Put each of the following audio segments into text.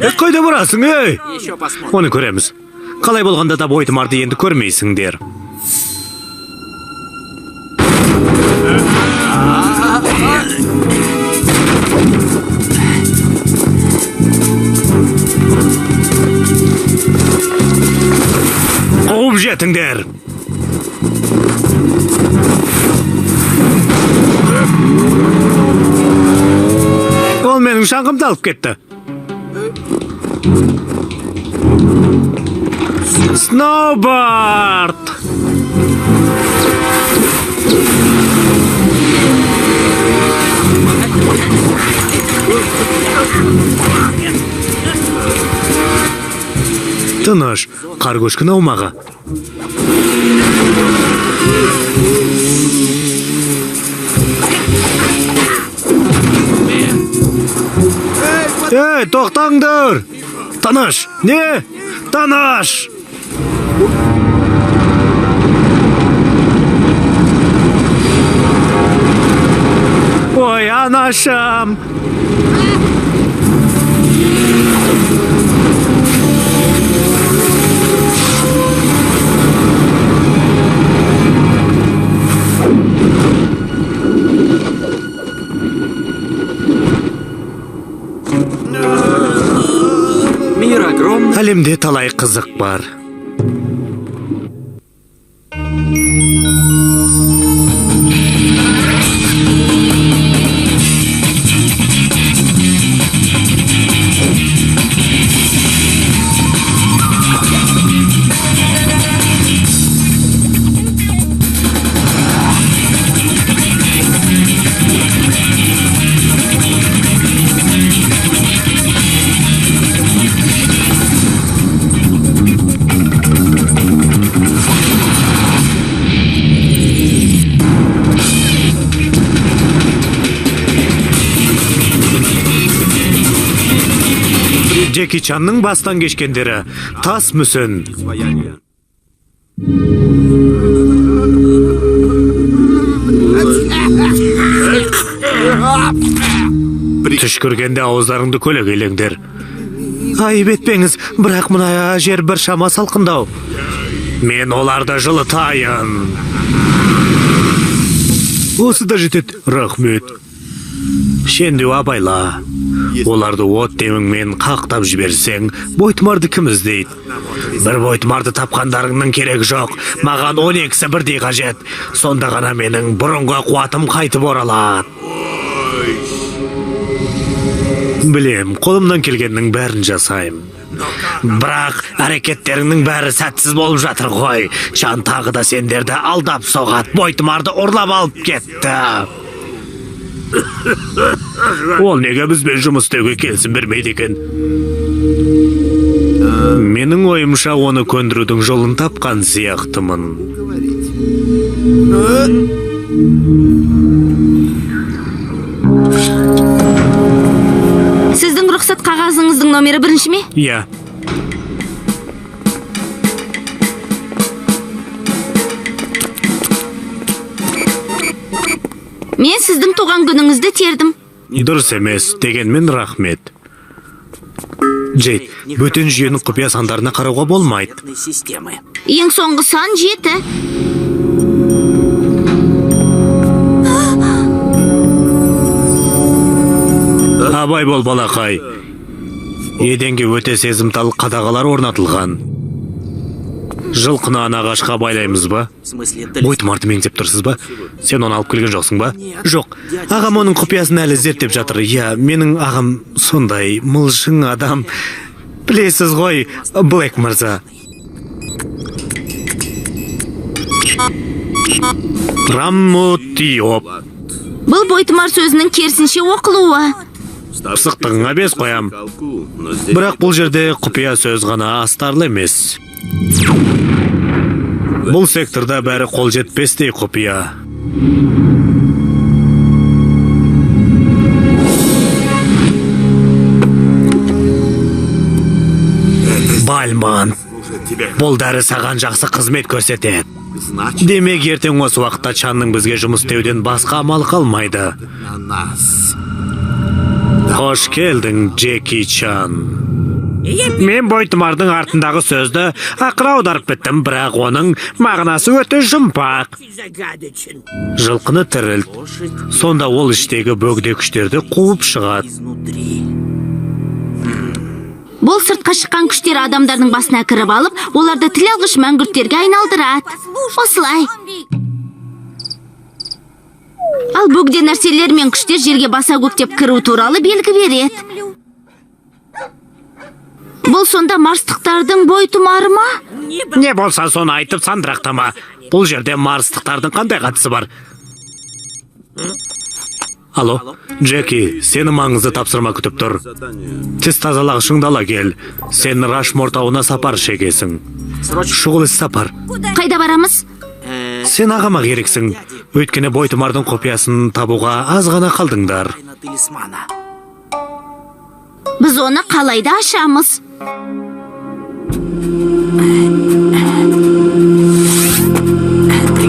Қайда барасың, ей? Оны көреміз. Қалай болғанда да Бойтмарды енді көрмейсіңдер. Қуып жетіңдер. Ол менің шаңғымды алып кетті. Сноуборд! Тыныш, қар көшкіні аумағы. Ей, тоқтаңдар! Тыныш! Не? Тыныш! Ой, анашым! Әлемде талай қызық бар. Джеки Чанның бастан кешкендері тас мүсін. Түш көргенде ауыздарыңды көлегейлеңдер. Айып етпеңіз, бірақ мына жер бір шама салқындау. Мен оларды жылытайын. Осы да жетет, рахмет. Шенде абайла. Оларды от деміңмен қақтап жіберсең, Бойтмарды кім іздейді? Бір Бойтмарды тапқандарыңның керек жоқ. Маған 12-сі бірдей қажет. Сонда ғана менің бұрынғы қуатым қайтып оралады. Білем, қолымнан келгеннің бәрін жасайым. Бірақ әрекеттеріңнің бәрі сәтсіз болып жатыр ғой. Чан тағы да сендерді алдап соғат. Бойтмарды ұрлап алып кетті. Ол неге бізбен жұмыс істеуге келісім бермейді екен? Менің ойымша оны көндірудің жолын тапқан сияқтымын. Сіздің рұқсат қағазыңыздың номері 1-ші ме? Иә. Мен сіздің туған күніңізді тердім. Дұрыс емес, дегенмен рахмет. Джейд, бөтен жүйенің құпия сандарына қарауға болмайды. Ең соңғы сан 7. Абай бол, балақай. Еденге өте сезімтал қадағалар орнатылған. Жылқыны ағашқа байлаймыз ба? Бойтмарды меңзеп тұрсыз ба? Сен оны алып келген жоқсың ба? Жоқ. Ағам оның құпиясын әлі зерттеп жатыр. Иә, менің ағам сондай мылжың адам. Білесіз ғой, Блэк мырза. Раммутиоп. Бұл Бойтмар сөзінің керісінше оқылуы. Пысықтығыңа бес қоям. Бірақ бұл жерде құпия сөз ғана астарлы емес. Бұл секторда бәрі қол жетпестей құпия. Бальман, бұл дәрі саған жақсы қызмет көрсетеді. Демек ертең осы уақытта Чанның бізге жұмыс істеуден басқа амал қалмайды. Қош келдің, Джеки Чан. Мен бойтұмардың артындағы сөзді ақыра аударып біттім, бірақ оның мағынасы өте жұмбақ. Жылқыны тірілт, сонда ол іштегі бөгде күштерді қуып шығады. Бұл сыртқа шыққан күштер адамдардың басына кіріп алып, оларды тіл алғыш мәңгүрттерге айналдырады. Осылай. Ал бөгде нәрселер мен күштер жерге баса көктеп кіру туралы белгі береді. Бұл сонда марстықтардың бойтұмары ма? Не болса соны айтып сандырақтама. Бұл жерде марстықтардың қандай қатысы бар? Алло, Джеки, сені маңызды тапсырма күтіп тұр. Тіс тазалағышыңды ала кел. Сен Рашмор тауына сапар шегесің. Шұғыл іс сапар. Қайда барамыз? Сен ағама керексің. Өйткені бойтұмардың құпиясын табуға аз ғана қалдыңдар. Біз оны қалайда ашамыз?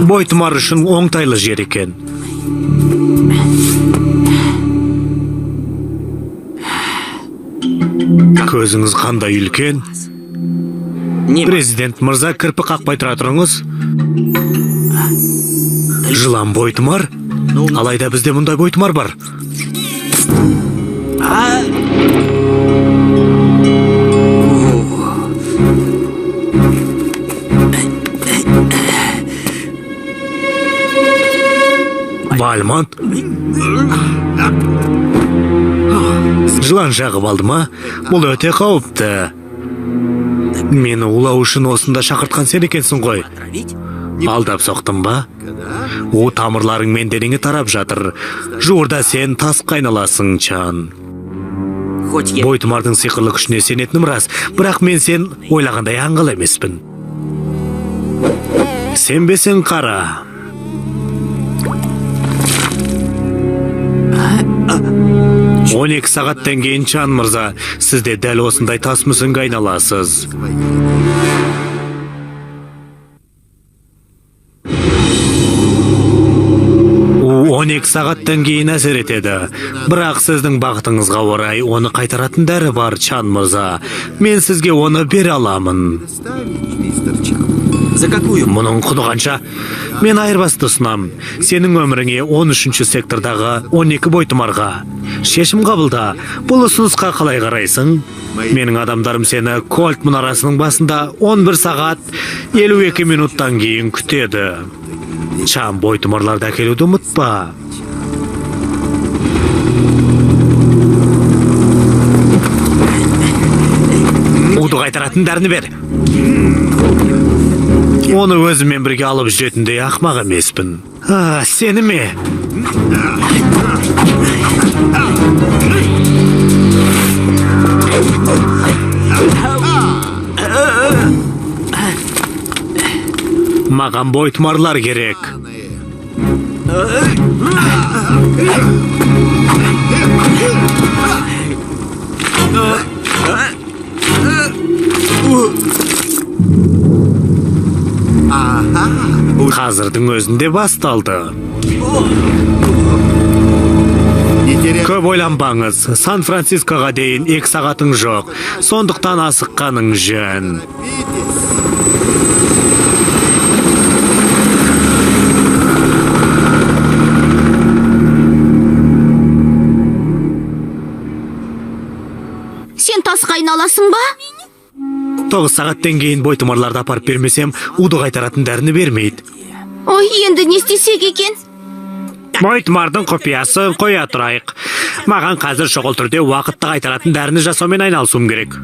Бойтұмар үшін оңтайлы жер екен. Көзіңіз қандай үлкен? Президент мырза, кірпі қақпай тұра тұрыңыз. Жылан бойтұмар? Алайда бізде мұндай бойтұмар бар. Вальмонт? Жылан жағып алды ма? Бұл өте қауіпті. Мені улау үшін осында шақыртқан сен екенсің ғой. Алдап соқтың ба? О тамырларың мен денеңе тарап жатыр. Жуырда сен тас қайналасың, Чан. Бойтұмардың сиқырлы күшіне сенетінім рас, бірақ мен сен ойлағандай аңғал емеспін. Сенбесең қара. 12 сағаттан кейін, Чан мырза, сізде дәл осындай тас мүсінге айналасыз. О 12 сағаттан кейін әсер етеді. Бірақ сіздің бақытыңызға орай оны қайтаратын дәрі бар, Чан мырза. Мен сізге оны бере аламын. Мұның құны қанша? Мен айырбасты ұсынам. Сенің өміріңе 13-ші сектордағы 12 бойтұмарға. Шешім қабылда. Бұл ұсынысқа қалай қарайсың? Менің адамдарым сені Кольт мұнарасының басында 11 сағат 52 минуттан кейін күтеді. Чан бойтұмарларды әкелуді ұмытпа. Уды қайтаратын дәріні бер. Оны өзімен бірге алып жүретіндей ақмақ емеспін. Сені ме? Маған бойтұмарлар керек. Қазірдің өзінде басталды. Көп ойланбаңыз. Сан-Францискоға дейін 2 сағатың жоқ. Сондықтан асыққаның жөн. Сен тасқа айналасың ба? 9 сағаттан кейін бойтұмарларды апарып бермесем, уды қайтаратын дәріні бермейді. Ой, енді не істесек екен? Бойтұмардың құпиясын қоя тұрайық. Маған қазір шұғыл түрде уақытты қайтаратын дәріні жасаумен айналысуым керек.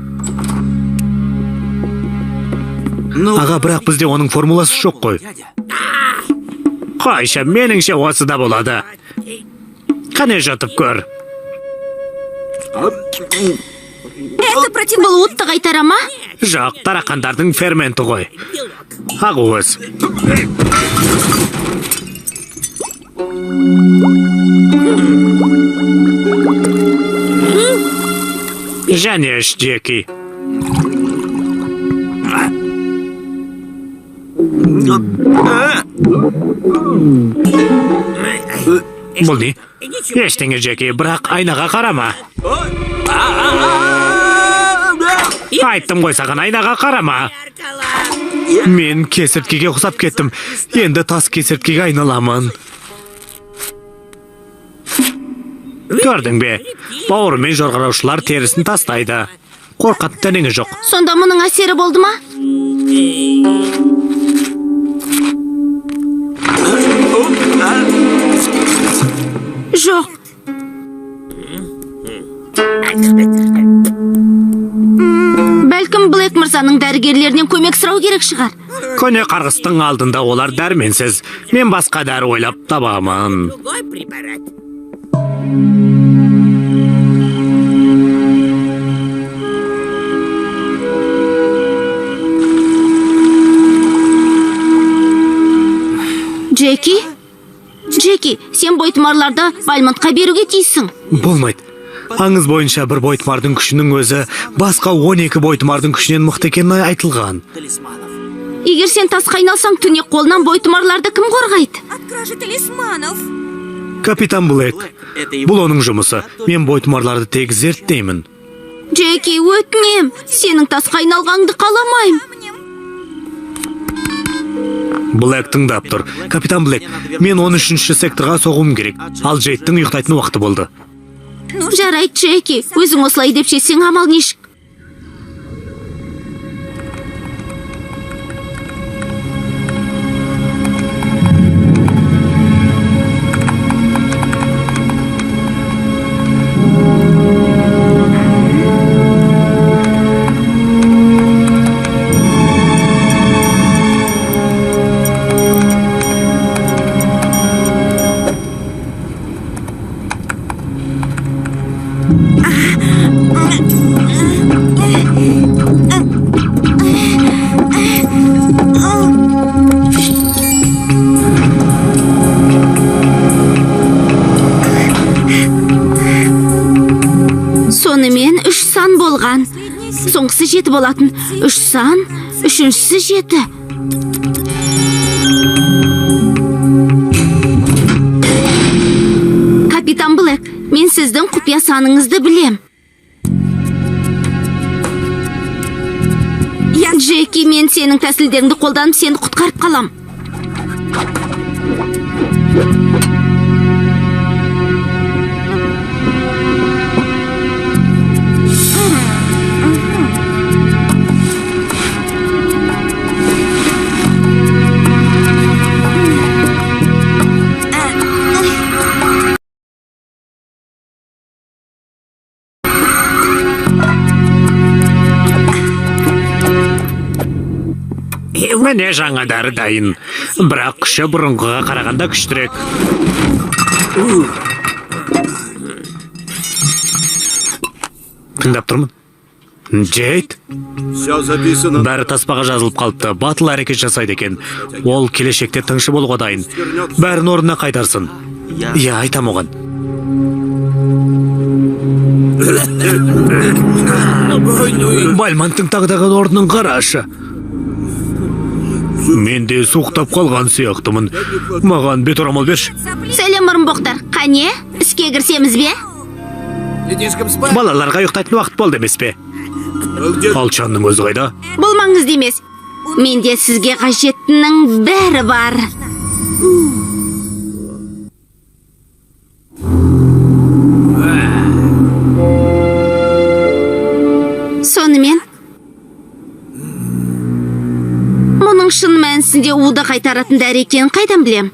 Аға, бірақ бізде оның формуласы жоқ қой. Қойшы, меніңше осы да болады. Қане жатып көр. Бұл уытты қайтара ма? Жоқ, тарақандардың ферменті ғой. Ағуыз. Және іш, Джеки. Бұл не? Ештеңе, Джеки, бірақ айнаға қарама. Айттым ғой саған, айнаға қарама. Мен кесірткеге ұқсап кеттім. Енді тас кесірткеге айналамын. Көрдің бе? Бауырымен жорғараушылар терісін тастайды. Қорқатын тәнеңі жоқ. Сонда мұның әсері болды ма? Жоқ. Бәлкім Блэк мырзаның дәрігерлерінен көмек сұрау керек шығар. Көне қарғыстың алдында олар дәрменсіз. Мен басқа дәрі ойлап табамын. Джеки, сен бойтұмарларды Бальмонтқа беруге тиіссің. Болмайды. Аңыз бойынша бір бойтұмардың күшінің өзі басқа 12 бойтұмардың күшінен мықты екені айтылған. Егер сен тасқа айналсаң, түнек қолынан бойтұмарларды кім қорғайды? Капитан Блэк, бұл оның жұмысы. Мен бойтұмарларды тек зерттеймін. Джеки, өтінем, сенің тасқа айналғанды қаламайым. Блэк тыңдап тұр. Капитан Блэк, мен 13-ші секторға соғуым керек. Ал Джейдтің ұйықтайтын уақыты болды. Жарайды, Джеки, өзің осылай деп шешсең амал нешік. Сонымен 3 сан болған. Соңғысы 7 болатын. 3 сан, 3-шісі 7. Капитан Блэк, мен сіздің құпия саныңызды білем. Джеки, мен сенің тәсілдеріңді қолданып сені құтқарып қалам. Міне жаңа дәрі дайын. Бірақ күші бұрынғыға қарағанда күштірек. Тыңдап тұрмын. Джейд? Бәрі таспаға жазылып қалыпты. Батыл әрекет жасайды екен. Ол келешекте тыңшы болуға дайын. Бәрін орнына қайтарсын. Иә, айтам оған. Бальмонттың тағдаған орнын қарашы. Мен де суықтап қалған сияқтымын. Маған бет орамал берші. Сәлем мұрынбоқтар. Қане, іске кірсеміз бе? Балаларға ұйықтайтын уақыт болды емес пе? Алчанның өзі қайда? Бұл маңызды емес. Менде сізге қажеттінің бәрі бар. Сонымен мұның шын мәнісінде уды қайтаратын дәрі екенін қайдан білем?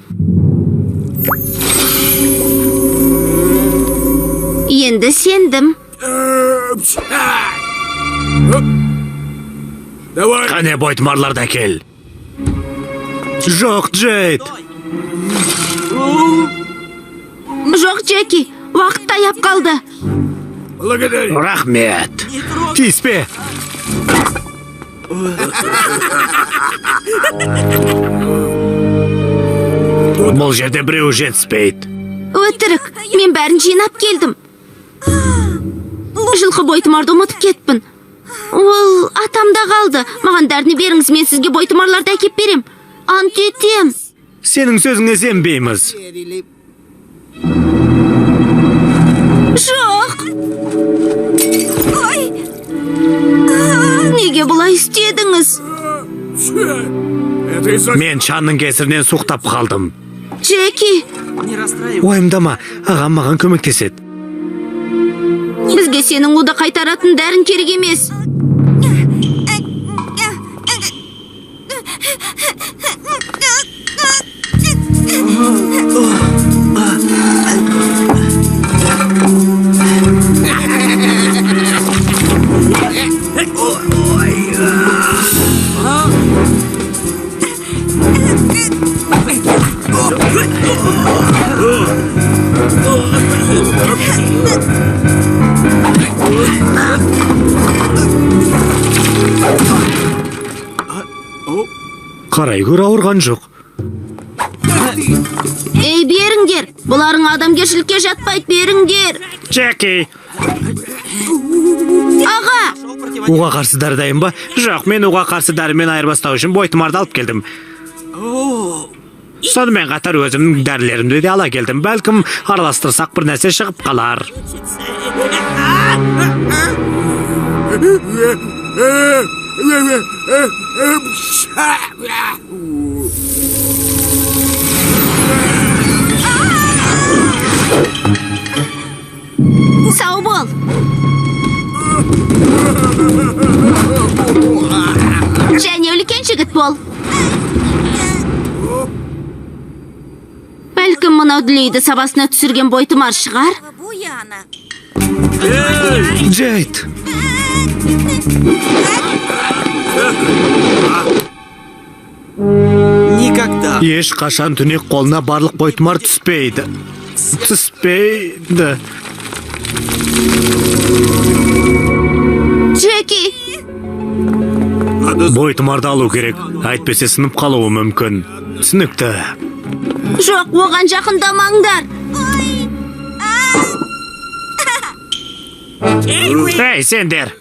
Енді сендім. Қане бойтұмарларды әкел. Жоқ, Джейд. Жоқ, Джеки, уақыт таяп қалды. Рахмет. Тиіспе. Бұл жерде біреу жетіспейді. Өтірік, мен бәрін жинап келдім. Жылқы бойтұмарды ұмытып кетпін. Ол атамда қалды. Маған дәріні беріңіз, мен сізге бойтұмарларды әкеп берем. Ант етем. Сенің сөзіңе сенбейміз. Жоқ. Ой. неге бұлай істедіңіз? Мен Чанның кесірінен суықтап қалдым. Джеки, Уайымдама, ағам маған көмектеседі. бізге сенің уды қайтаратын дәрін керек емес. Қарай көр, ауырған жоқ. Ей, беріңдер, бұларың адамгершілікке жатпайды, беріңдер. Джеки, Аға, уға қарсы дәрі ба? Жоқ, мен уға қарсы дәрімен айырбастау үшін бойтұмарды алып келдім. Сонымен қатар өзімнің дәрілерімді де ала келдім. Бәлкім араластырсақ бір нәрсе шығып қалар. сау бол. Және үлкен жігіт бол. Бәлкім мынау дүлейді сабасына түсірген бойтұмар шығар? Джейд! Никогда. Еш қашан түнек қолына барлық бойтұмар түспейді. Джеки, Бойтұмарды алу керек. Әйтпесе сынып қалуы мүмкін. Түсінікті. жоқ, оған жақындамаңдар. Ей, сендер!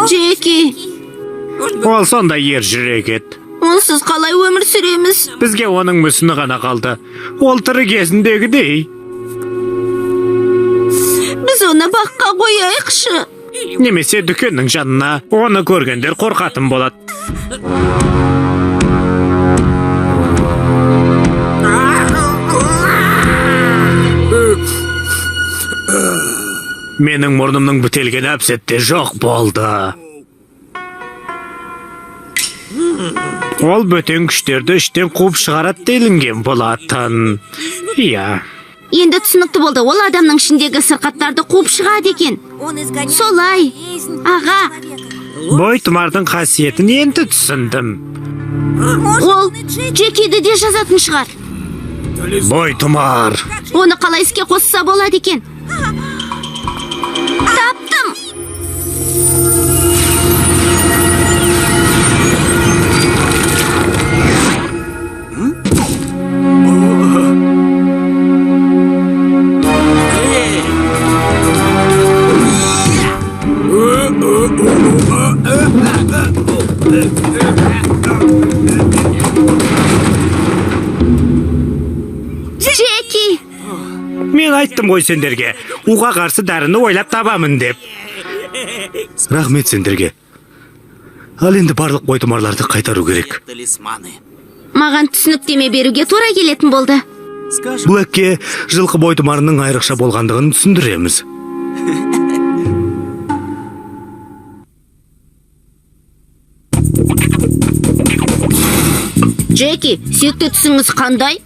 Джеки, Ол сонда ер жүрек ет. онсыз қалай өмір сүреміз? Бізге оның мүсіні ғана қалды. Ол тірі кезіндегідей. Біз оны баққа қояйықшы. Немесе дүкеннің жанына. Оны көргендер қорқатын болады. Менің мұрнымның бітелген әпсетте жоқ болды. Ол бөтен күштерді іштен қуып шығарат делінген болатын. Иә. Енді түсінікті болды, ол адамның ішіндегі сырқаттарды қуып шығады екен. Солай, аға, Бойтұмардың қасиетін енді түсіндім. ол Джекиді де жазатын шығар. Бойтұмар. Оны қалай іске қосса болады екен? Таптым! Джеки! Мен айттым ғой сендерге, уға қарсы дәріні ойлап табамын деп. Рахмет сендерге. Ал енді барлық бойтұмарларды қайтару керек. Талисманы. Маған түсініктеме беруге тура келетін болды. Скажем, Блэкке жылқы бойтұмарының айрықша болғандығын түсіндіреміз. Джеки, сүйікті түсіңіз қандай?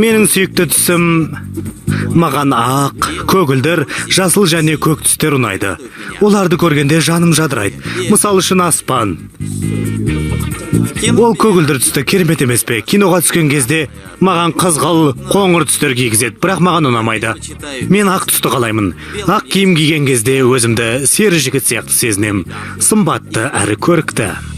Менің сүйікті түсім маған ақ, көгілдір, жасыл және көк түстер ұнайды. Оларды көргенде жаным жадырайды. Мысал үшін аспан. Ол көгілдір түсті керемет емес пе? Киноға түскен кезде маған қызғыл, қоңыр түстер кигізеді, бірақ маған ұнамайды. Мен ақ түсті қалаймын. Ақ киім киген кезде өзімді сері жігіт сияқты сезінем. Сымбатты әрі көрікті.